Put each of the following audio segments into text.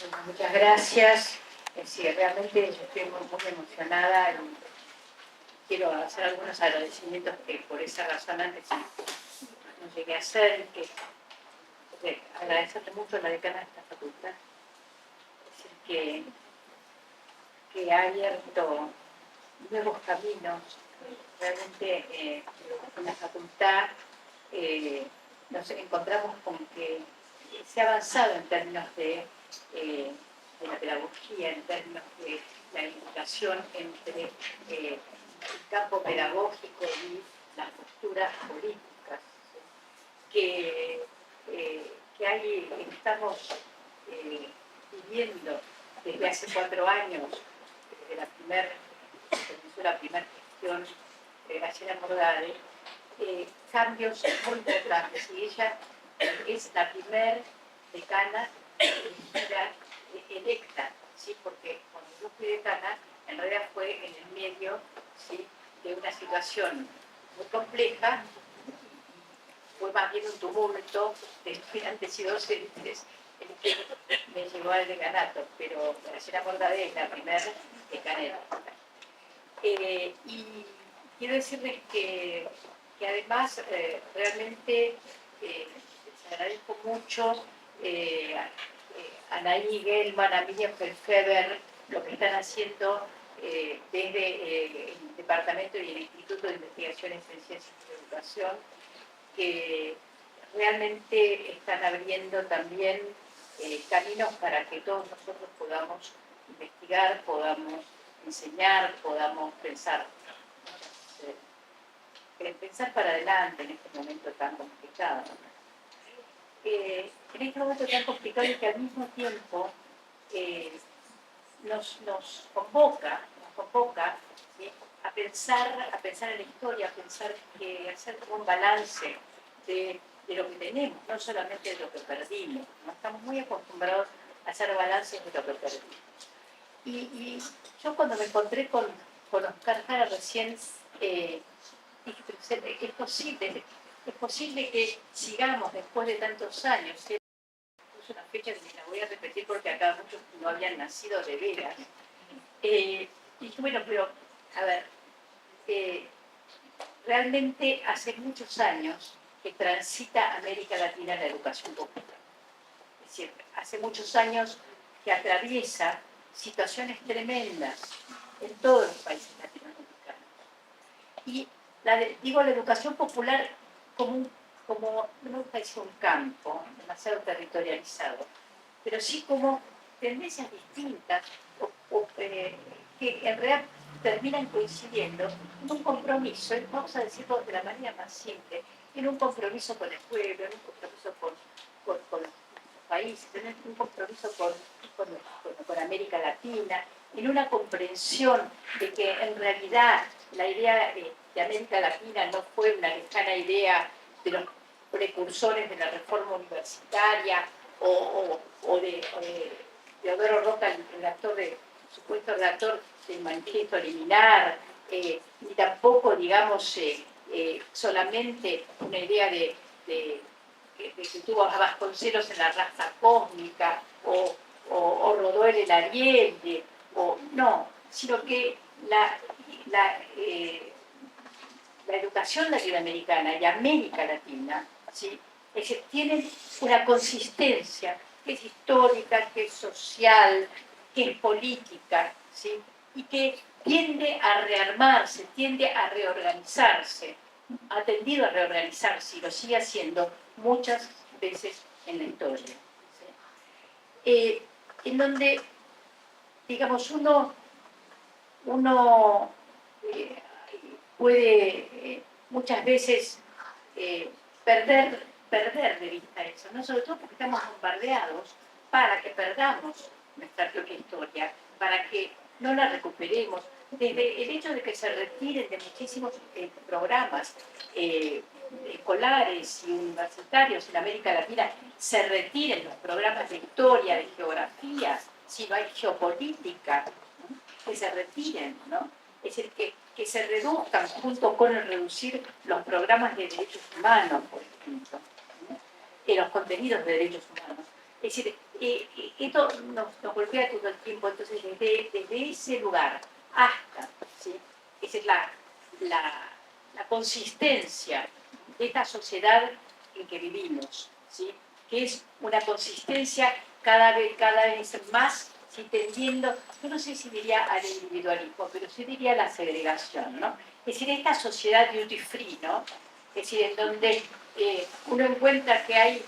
Bueno, muchas gracias. Sí, realmente yo estoy muy emocionada y quiero hacer algunos agradecimientos que por esa razón antes no llegué a hacer, porque agradecerle mucho a la decana de esta facultad, es decir, que ha abierto nuevos caminos. Realmente en la facultad nos encontramos con que se ha avanzado en términos de la pedagogía, en términos de la educación entre el campo pedagógico y las posturas políticas, que ahí estamos viviendo desde hace 4 años, desde comenzó la primera gestión de Graciela Mordade, cambios muy importantes. Y ella es la primer decana electa, ¿sí? Porque cuando yo fui decana, en realidad fue en el medio, ¿sí?, de una situación muy compleja. Fue más bien un tumulto de estudiantes y docentes el que me llevó al decanato, pero Graciela Mordade es la primera decana. Y quiero decirles que además realmente les agradezco mucho a Anaí Gelman, a Miriam Felfeber, lo que están haciendo desde el Departamento y el Instituto de Investigaciones en Ciencias y Educación, que realmente están abriendo también caminos para que todos nosotros podamos investigar, podamos enseñar, podamos pensar para adelante en este momento tan complicado. En este momento tan complicado y que al mismo tiempo nos convoca ¿sí?, a pensar en la historia, a hacer como un balance de lo que tenemos, no solamente de lo que perdimos, ¿no? Estamos muy acostumbrados a hacer balances de lo que perdimos. Y yo cuando me encontré con Oscar Jara recién, dije, es posible que sigamos después de tantos años. Puse una fecha que la voy a repetir porque acá muchos no habían nacido de veras. Y dije, bueno, pero, a ver, realmente hace muchos años que transita América Latina la educación pública. Es decir, hace muchos años que atraviesa situaciones tremendas en todos los países latinoamericanos. Y digo la educación popular como no me gusta decir un campo demasiado territorializado, pero sí como tendencias distintas que en realidad terminan coincidiendo en un compromiso, vamos a decirlo de la manera más simple, en un compromiso con el pueblo, en un compromiso con los países, en un compromiso con América Latina, en una comprensión de que en realidad la idea de América Latina no fue una lejana idea de los precursores de la reforma universitaria o de Teodoro Roca, el supuesto redactor del manifiesto liminar, ni tampoco, digamos, solamente una idea que tuvo a Vasconcelos en la raza cósmica o Rodó en el Ariel, no, sino que la educación latinoamericana y América Latina, ¿sí?, tienen una consistencia que es histórica, que es social, que es política, ¿sí?, y que tiende a rearmarse, tiende a reorganizarse, ha tendido a reorganizarse y lo sigue haciendo muchas veces en la historia, ¿sí? En donde, digamos, uno puede muchas veces perder de vista eso, ¿no? Sobre todo porque estamos bombardeados para que perdamos nuestra propia historia, para que no la recuperemos. Desde el hecho de que se retiren de muchísimos programas escolares y universitarios en América Latina, se retiren los programas de historia, de geografía, si no hay geopolítica, ¿no?, que se retiren, ¿no? Es decir, que se reduzcan junto con el reducir los programas de derechos humanos, por ejemplo, ¿no?, los contenidos de derechos humanos. Es decir, esto nos golpea todo el tiempo, entonces desde ese lugar hasta, ¿sí? Esa es la consistencia de esta sociedad en que vivimos, ¿sí? Que es una consistencia cada vez más, ¿sí? Tendiendo, yo no sé si diría al individualismo, pero sí diría a la segregación, ¿no? Es decir, esta sociedad duty free, ¿no? Es decir, en donde uno encuentra que hay,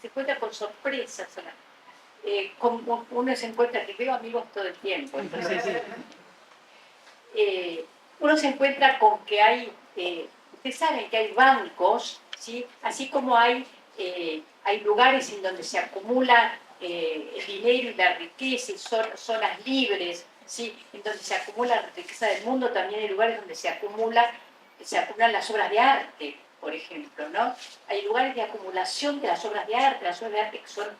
se encuentra con sorpresas, uno se encuentra, que veo amigos todo el tiempo, entonces uno se encuentra con que hay, ustedes saben que hay bancos, ¿sí? Así como hay lugares en donde se acumula el dinero y la riqueza y zonas libres, ¿sí? En donde se acumula la riqueza del mundo, también hay lugares donde se acumulan las obras de arte, por ejemplo, ¿no? Hay lugares de acumulación de las obras de arte que son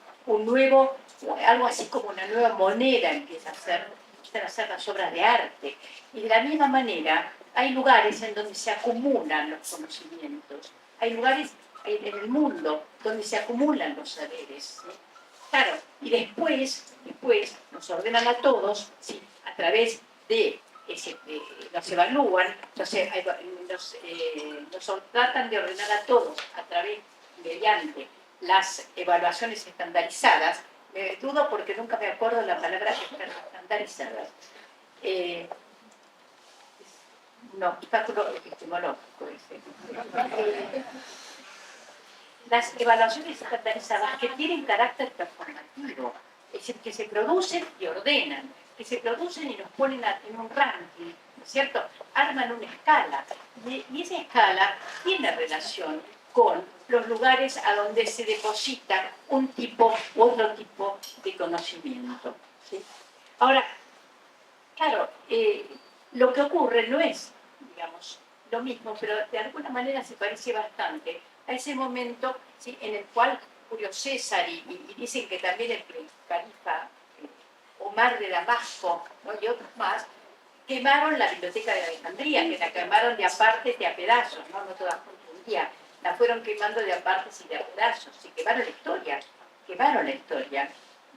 algo así como una nueva moneda empiezan a ser las obras de arte. Y de la misma manera, hay lugares en donde se acumulan los conocimientos, hay lugares en el mundo donde se acumulan los saberes, ¿sí? Claro, y después nos ordenan a todos, ¿sí? A través de nos evalúan, nos tratan de ordenar a todos a través, mediante las evaluaciones estandarizadas. Me dudo porque nunca me acuerdo la palabra estandarizadas. No, obstáculo epistemológico. Las evaluaciones estandarizadas que tienen carácter performativo, es decir, que se producen y ordenan, que se producen y nos ponen en un ranking, ¿no es cierto? Arman una escala, y esa escala tiene relación con los lugares a donde se deposita un tipo u otro tipo de conocimiento, ¿sí? Ahora, claro, lo que ocurre no es, digamos, lo mismo, pero de alguna manera se parece bastante a ese momento, ¿sí? En el cual Julio César y dicen que también el califa Omar de Damasco, ¿no? Y otros más, quemaron la biblioteca de Alejandría, que la quemaron de a partes y a pedazos, no todas juntas un día, la fueron quemando de a partes y de a pedazos, y quemaron la historia.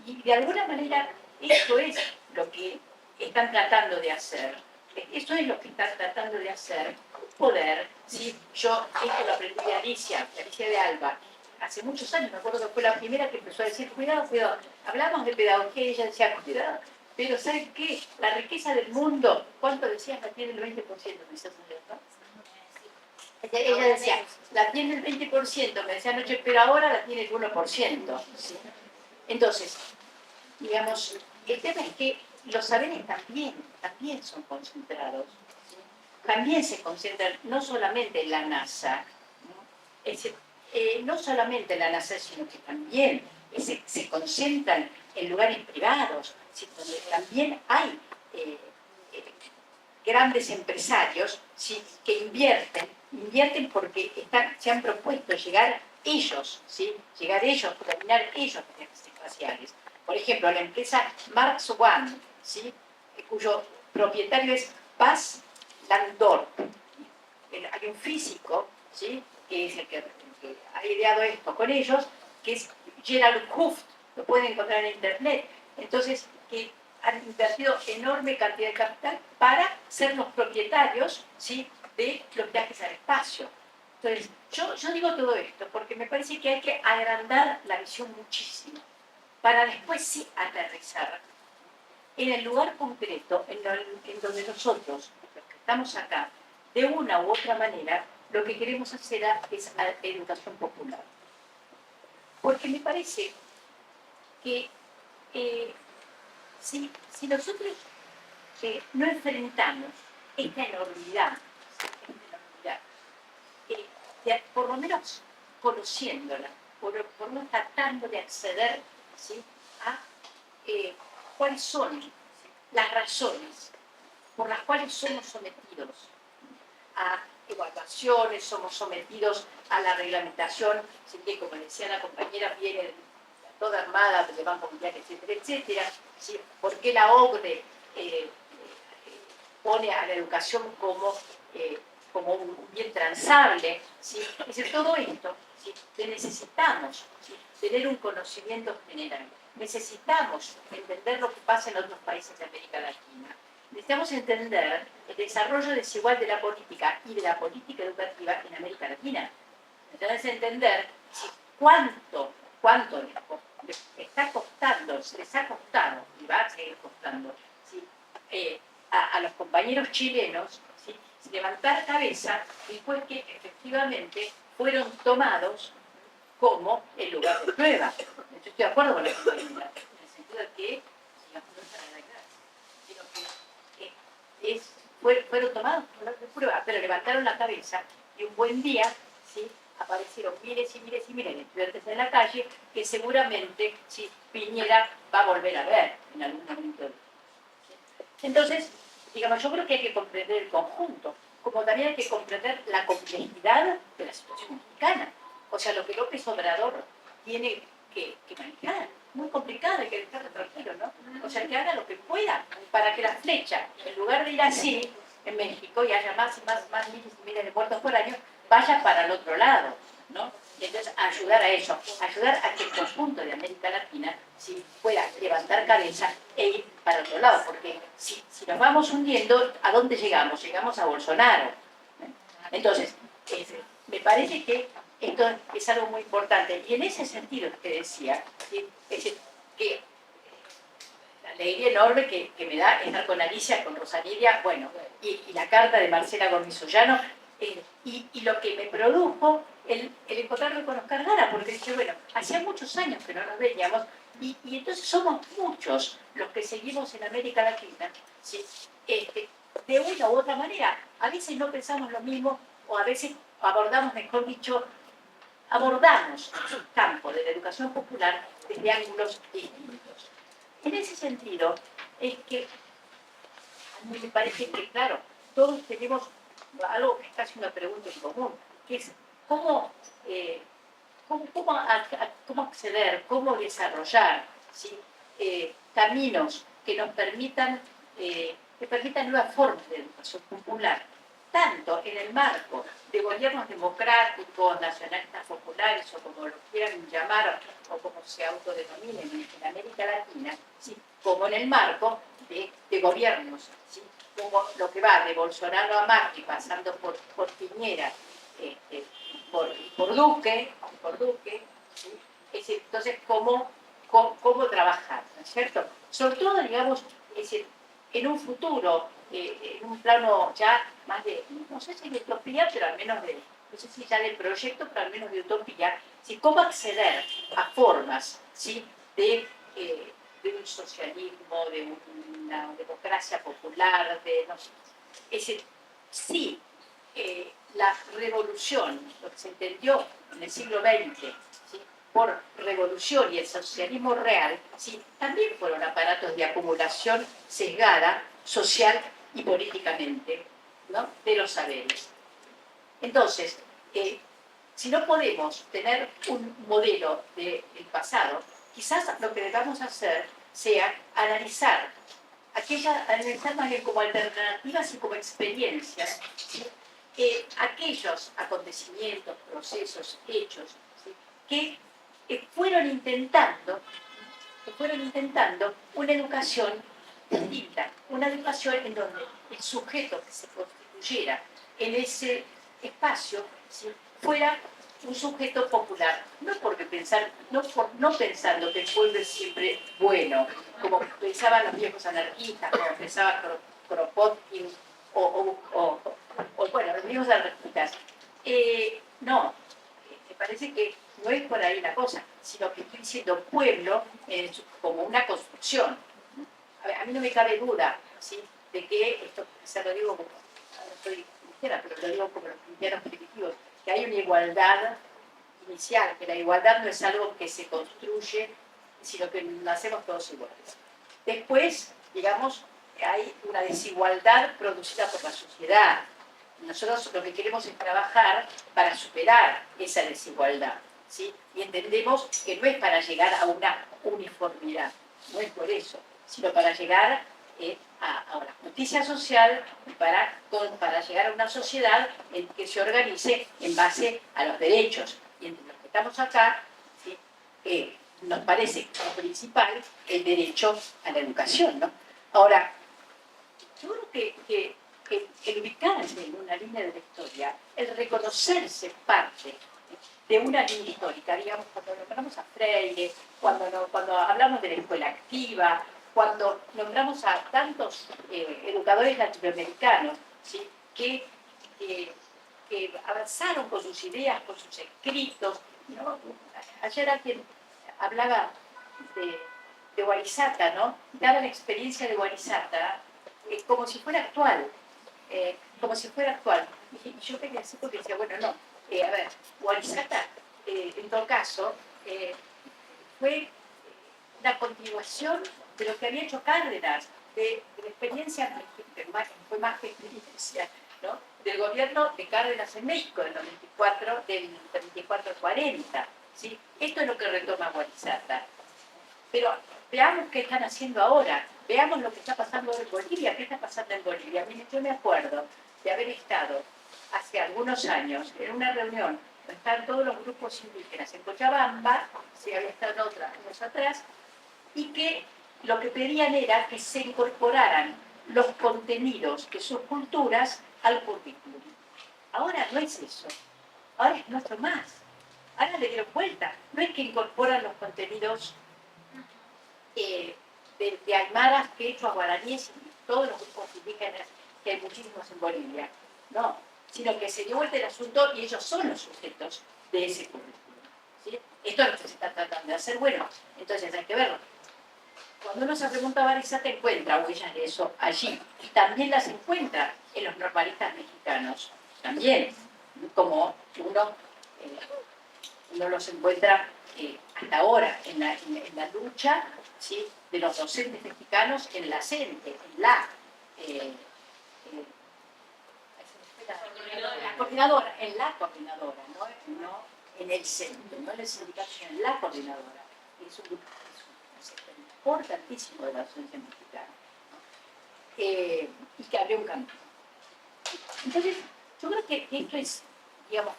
Y de alguna manera eso es lo que están tratando de hacer. Eso es lo que están tratando de hacer, poder, ¿sí? Yo esto lo aprendí de Alicia de Alba, hace muchos años, me acuerdo que fue la primera que empezó a decir, cuidado, hablamos de pedagogía y ella decía, cuidado, pero ¿sabes qué? La riqueza del mundo, ¿cuánto decías? La tiene el 20%, me decía, ¿no? Ella decía, la tiene el 20%, me decía anoche, pero ahora la tiene el 1%. ¿Sí? Entonces, digamos, el tema es que los saberes también son concentrados. ¿Sí? También se concentran, no solamente en la NASA, ¿no? No solamente en la NASA, sino que también se concentran en lugares privados, ¿sí? Donde también hay grandes empresarios, ¿sí? Que invierten porque se han propuesto llegar ellos, ¿sí? Terminar ellos los viajes espaciales. Por ejemplo, la empresa Marx One, ¿sí? Cuyo propietario es Buzz Landor. Hay un físico, ¿sí? Que es el que ha ideado esto con ellos, que es Gerald Hooft, lo pueden encontrar en internet. Entonces, que han invertido enorme cantidad de capital para ser los propietarios, ¿sí? De los viajes al espacio. Entonces, yo digo todo esto porque me parece que hay que agrandar la visión muchísimo para después sí aterrizar en el lugar concreto en donde nosotros, los que estamos acá, de una u otra manera, lo que queremos hacer es educación popular. Porque me parece que si nosotros no enfrentamos esta enormidad, por lo menos conociéndola, por lo menos tratando de acceder, ¿sí? A cuáles son las razones por las cuales somos sometidos a evaluaciones, somos sometidos a la reglamentación, ¿sí? Que como decía la compañera, viene toda armada del Banco Mundial, etcétera, etcétera, ¿sí? ¿Por qué la OCDE pone a la educación como como un bien transable, ¿sí? Es decir, todo esto, ¿sí? Que necesitamos, ¿sí? Tener un conocimiento general. Necesitamos entender lo que pasa en otros países de América Latina. Necesitamos entender el desarrollo desigual de la política y de la política educativa en América Latina. Necesitamos entender ¿sí? cuánto les está costando, les ha costado y va a seguir costando ¿sí? A los compañeros chilenos ¿sí? levantar cabeza después que efectivamente fueron tomados como el lugar de prueba. Yo estoy de acuerdo con la compañera, en el sentido de que, digamos, no es para la clase, sino que fueron tomados como lugar de prueba, pero levantaron la cabeza y un buen día ¿sí? aparecieron miles y miles y miles de estudiantes en la calle que seguramente ¿sí? Piñera va a volver a ver en algún momento. Entonces, digamos, yo creo que hay que comprender el conjunto, como también hay que comprender la complejidad de la situación mexicana. O sea, lo que López Obrador tiene que manejar, muy complicado, hay que dejarlo tranquilo, ¿no? O sea, que haga lo que pueda para que la flecha, en lugar de ir así en México y haya más y más miles y miles de muertos por año, vaya para el otro lado, ¿no? Y entonces ayudar a eso, ayudar a que el conjunto de América Latina ¿sí? pueda levantar cabeza e ir para otro lado, porque si nos vamos hundiendo, ¿a dónde llegamos? Llegamos a Bolsonaro. Entonces, me parece que esto es algo muy importante. Y en ese sentido que decía, ¿sí? Es decir, que la alegría enorme que me da estar con Alicia, con Rosanidia, bueno, y la carta de Marcela Gornizollano, y lo que me produjo el encontrarme con Oscar Gara, porque dije, bueno, hacía muchos años que no nos veíamos, y entonces somos muchos los que seguimos en América Latina, ¿sí? De una u otra manera. A veces no pensamos lo mismo, o a veces abordamos, mejor dicho, abordamos el campo de la educación popular desde ángulos distintos. En ese sentido, es que a mí me parece que, claro, todos tenemos algo que es casi una pregunta en común, que es cómo acceder, cómo desarrollar ¿sí? Caminos que nos permitan, nuevas formas de educación popular, tanto en el marco de gobiernos democráticos, nacionalistas populares o como lo quieran llamar o como se autodenominen en América Latina, ¿sí? Como en el marco de gobiernos, ¿sí? Como lo que va de Bolsonaro a Macri, pasando por Piñera, por Duque, ¿sí? Entonces, ¿cómo trabajar? ¿No es cierto? Sobre todo, digamos, en un futuro, en un plano ya más de, no sé si de utopía, pero al menos de, no sé si ya de proyecto, pero al menos de utopía, ¿sí? Cómo acceder a formas ¿sí? de un socialismo, de una democracia popular, no sé. Es decir, sí, la revolución, lo que se entendió en el siglo XX, ¿sí? por revolución y el socialismo real, ¿sí? también fueron aparatos de acumulación sesgada, social y políticamente, ¿no? de los saberes. Entonces, si no podemos tener un modelo del pasado, quizás lo que debamos hacer sea analizar más bien como alternativas y como experiencias, ¿sí? Aquellos acontecimientos, procesos, hechos, ¿sí? que fueron intentando una educación distinta, una educación en donde el sujeto que se constituyera en ese espacio ¿sí? fuera un sujeto popular, no pensando que el pueblo es siempre bueno, como pensaban los viejos anarquistas, como pensaba Kropotkin, o bueno, los viejos anarquistas. No, me parece que no es por ahí la cosa, sino que estoy diciendo pueblo como una construcción. A mí no me cabe duda ¿sí? de que, esto se lo digo como, no soy cristiana, pero lo digo como los cristianos primitivos, que hay una igualdad inicial, que la igualdad no es algo que se construye, sino que nacemos todos iguales. Después, digamos, hay una desigualdad producida por la sociedad. Nosotros lo que queremos es trabajar para superar esa desigualdad, ¿sí? Y entendemos que no es para llegar a una uniformidad, no es por eso, sino para llegar a la justicia social para llegar a una sociedad en que se organice en base a los derechos. Y entre los que estamos acá, ¿sí? Nos parece como principal el derecho a la educación, ¿no? Ahora, yo creo que el ubicarse en una línea de la historia, el reconocerse parte de una línea histórica, digamos, cuando nombramos a Freire, cuando hablamos de la escuela activa, cuando nombramos a tantos educadores latinoamericanos, ¿sí? que avanzaron con sus ideas, con sus escritos, ¿no? Ayer alguien hablaba de Wayzata, ¿no? Daba la experiencia de Wayzata como si fuera actual, como si fuera actual. Y yo quería decir porque decía, bueno, no, a ver, Wayzata, en todo caso, fue una continuación de lo que había hecho Cárdenas, de la experiencia, fue más que experiencia, ¿no? Del gobierno de Cárdenas en México, del 94, del 24 al 40. ¿Sí? Esto es lo que retoma Wayzata. Pero veamos qué están haciendo ahora, veamos lo que está pasando en Bolivia. ¿Qué está pasando en Bolivia? Miren, yo me acuerdo de haber estado hace algunos años en una reunión donde estaban todos los grupos indígenas en Cochabamba, se había estado en otra años atrás, y que lo que pedían era que se incorporaran los contenidos de sus culturas al currículum. Ahora no es eso, ahora es mucho más. Ahora le dieron vuelta, no es que incorporan los contenidos de aymaras, quechua, guaraníes y todos los grupos indígenas, que hay muchísimos en Bolivia. No, sino que se dio vuelta el asunto y ellos son los sujetos de ese currículum. ¿Sí? Esto es lo que se está tratando de hacer. Bueno, entonces hay que verlo. Cuando uno se pregunta a Wayzata, encuentra huellas de eso allí. Y también las encuentra en los normalistas mexicanos. También, como uno los encuentra hasta ahora en la lucha, ¿sí? De los docentes mexicanos en la CENTE, en la coordinadora, no en el centro, no en el sindicato, sino en la coordinadora. Es un sector importantísimo de la docencia mexicana, ¿no? Y que abrió un camino. Entonces, yo creo que esto es, digamos,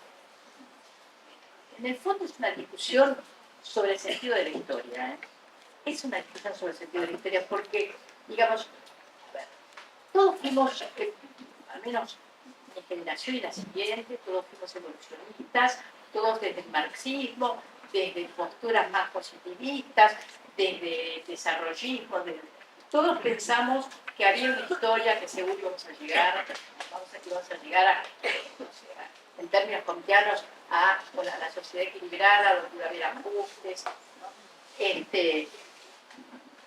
en el fondo es una discusión sobre el sentido de la historia. Es una discusión sobre el sentido de la historia porque, digamos, todos fuimos, al menos mi generación y la siguiente, todos fuimos evolucionistas, todos desde el marxismo, desde posturas más positivistas, desde desarrollismo, todos pensamos que había una historia que seguro íbamos a llegar a, en términos kantianos, a la sociedad equilibrada, donde iba a haber ajustes, ¿no?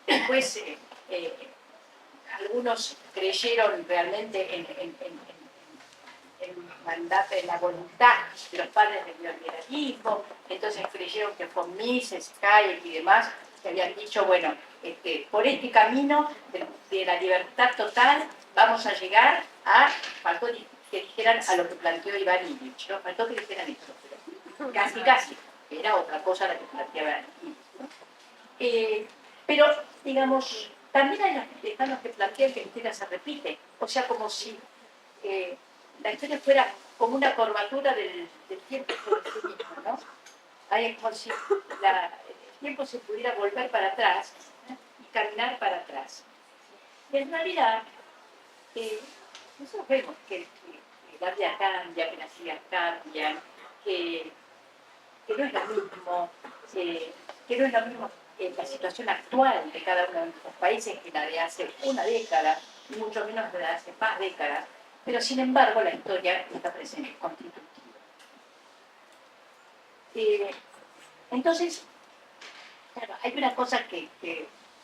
Después, algunos creyeron realmente en la voluntad de los padres del neoliberalismo, entonces creyeron que von Mises, Hayek y demás, que habían dicho, bueno, por este camino de la libertad total vamos a llegar a, faltó que dijeran a lo que planteó Iván Illich, ¿no? Faltó que dijeran eso, pero casi, era otra cosa la que planteaba Illich, ¿no? Pero, digamos, también están los que plantean que la historia se repite, o sea, como si la historia fuera como una curvatura del tiempo sobre sí mismo, ¿no? Hay como si el tiempo se pudiera volver para atrás, ¿eh? Y caminar para atrás. Y en realidad, nosotros vemos que la vida cambia, que las ideas cambian, que no es lo mismo, que no es lo mismo la situación actual de cada uno de nuestros países que la de hace una década, y mucho menos la de hace más décadas, pero sin embargo la historia está presente, es constitutiva. Entonces, claro, hay una cosa que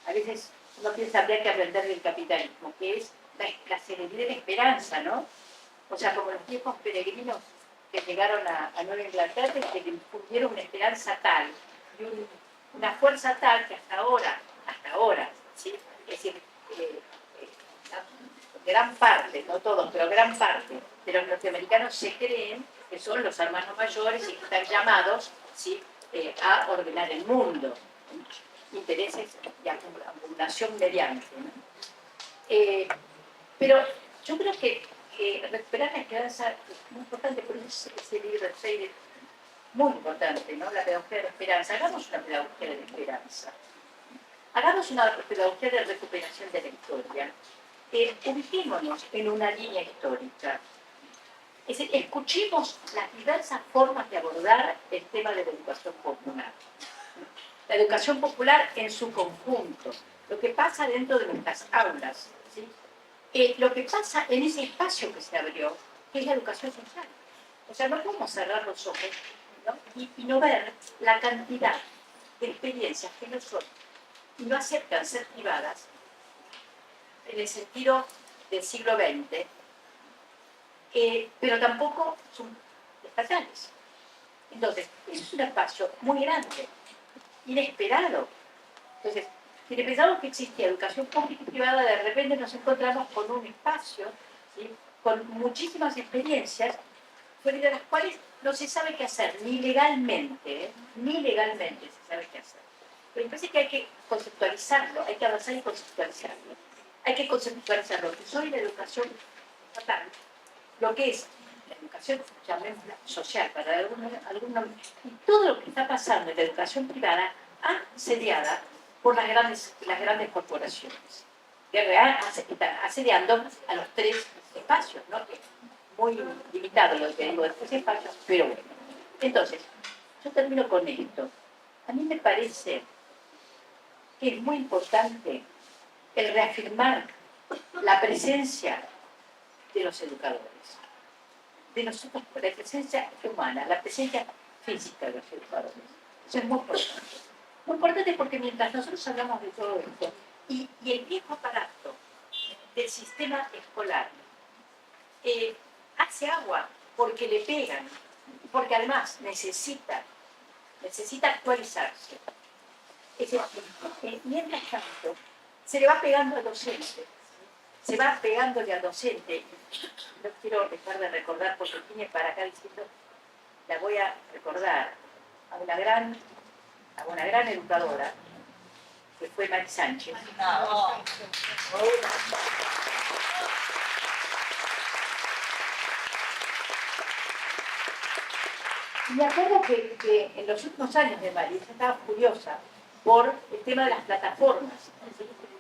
a veces uno piensa habría que aprender del capitalismo, que es la serenidad de la esperanza, ¿no? O sea, como los tiempos peregrinos que llegaron a Nueva Inglaterra y que infundieron una esperanza tal y una fuerza tal que hasta ahora, ¿sí? Es decir, gran parte, no todos, pero gran parte de los norteamericanos se creen que son los hermanos mayores y que están llamados, ¿sí? A ordenar el mundo, intereses de acumulación mediante, ¿no? Pero yo creo que recuperar la esperanza es muy importante, por eso ese libro de Freire es muy importante, ¿no? La pedagogía de la esperanza. Hagamos una pedagogía de la esperanza. Hagamos una pedagogía de recuperación de la historia. Ubiquémonos en una línea histórica. Es decir, escuchemos las diversas formas de abordar el tema de la educación popular. La educación popular en su conjunto, lo que pasa dentro de nuestras aulas, ¿sí? Lo que pasa en ese espacio que se abrió, que es la educación social. O sea, no podemos cerrar los ojos, ¿no? Y no ver la cantidad de experiencias que no son y no aceptan ser privadas en el sentido del siglo XX, pero tampoco son estatales. Entonces, eso es un espacio muy grande, inesperado. Entonces, si pensamos que existía educación pública y privada, de repente nos encontramos con un espacio, ¿sí?, con muchísimas experiencias, fuera de las cuales no se sabe qué hacer, ni legalmente se sabe qué hacer. Pero me parece que hay que conceptualizarlo, hay que avanzar y conceptualizarlo. Hay que conceptualizar lo que soy la educación estatal, lo que es la educación, llamémosla social, para alguna, y todo lo que está pasando en la educación privada, asediada por las grandes corporaciones, que están asediando a los tres espacios, ¿no? Que es muy limitado lo que digo de tres espacios, pero bueno. Entonces, yo termino con esto. A mí me parece que es muy importante el reafirmar la presencia de los educadores, de nosotros, la presencia humana, la presencia física de los educadores. Eso es muy importante. Muy importante porque mientras nosotros hablamos de todo esto, y el viejo aparato del sistema escolar hace agua porque le pegan, porque además necesita actualizarse. Es decir, mientras tanto, se le va pegando al docente, se va pegándole al docente. No quiero dejar de recordar, porque vine para acá diciendo, la voy a recordar a una gran educadora, que fue Mari Sánchez. Y me acuerdo que en los últimos años de Mari, ella estaba furiosa por el tema de las plataformas.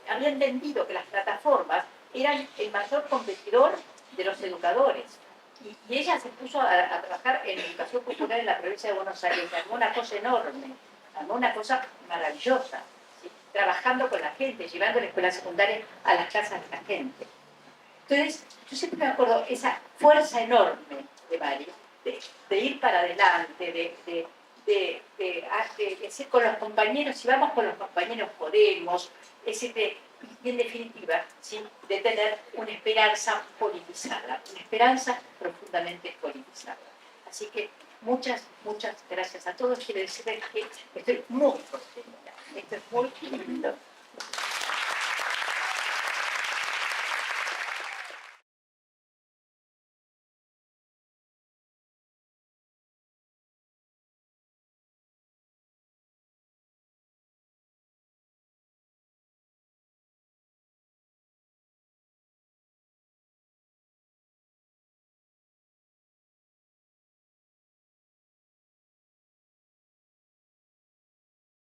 Había entendido que las plataformas eran el mayor competidor de los educadores. Y ella se puso a trabajar en educación popular en la provincia de Buenos Aires, armó una cosa enorme, armó una cosa maravillosa, ¿sí?, trabajando con la gente, llevando la escuela secundaria a las casas de la gente. Entonces, yo siempre me acuerdo esa fuerza enorme de Mari, de ir para adelante, de decir con los compañeros, si vamos con los compañeros podemos, y en definitiva, ¿sí?, de tener una esperanza politizada, una esperanza profundamente politizada. Así que muchas gracias a todos. Quiero decirles que estoy muy contenta. Esto es muy lindo.